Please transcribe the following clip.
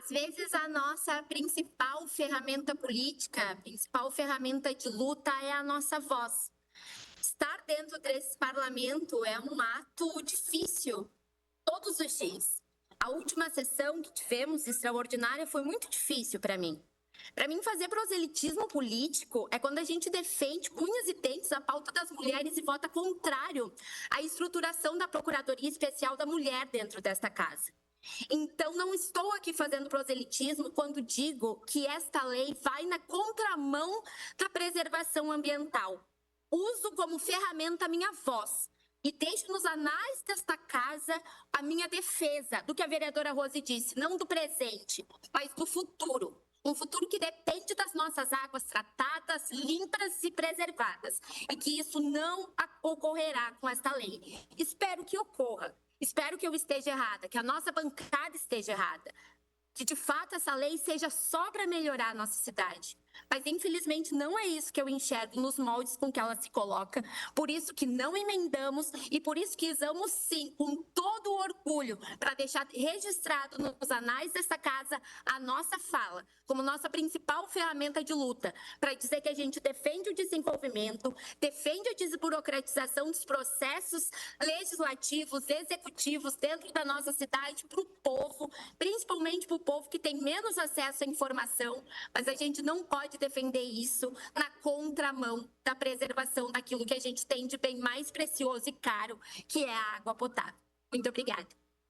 Às vezes, a nossa principal ferramenta política, a principal ferramenta de luta é a nossa voz. Estar dentro desse parlamento é um ato difícil, todos os dias. A última sessão que tivemos, extraordinária, foi muito difícil para mim. Para mim, fazer proselitismo político é quando a gente defende com unhas e dentes a pauta das mulheres e vota contrário à estruturação da Procuradoria Especial da Mulher dentro desta casa. Então, não estou aqui fazendo proselitismo quando digo que esta lei vai na contramão da preservação ambiental. Uso como ferramenta a minha voz e deixo nos anais desta casa a minha defesa do que a vereadora Rose disse, não do presente, mas do futuro. Um futuro que depende das nossas águas tratadas, limpas e preservadas. E que isso não ocorrerá com esta lei. Espero que ocorra. Espero que eu esteja errada, que a nossa bancada esteja errada, que de fato essa lei seja só para melhorar a nossa cidade. Mas infelizmente não é isso que eu enxergo nos moldes com que ela se coloca, por isso que não emendamos e por isso que usamos sim, com todo o orgulho, para deixar registrado nos anais dessa casa a nossa fala, como nossa principal ferramenta de luta, para dizer que a gente defende o desenvolvimento, defende a desburocratização dos processos legislativos, executivos dentro da nossa cidade para o povo, principalmente para o povo que tem menos acesso à informação, mas a gente não pode defender isso na contramão da preservação daquilo que a gente tem de bem mais precioso e caro, que é a água potável. Muito obrigada.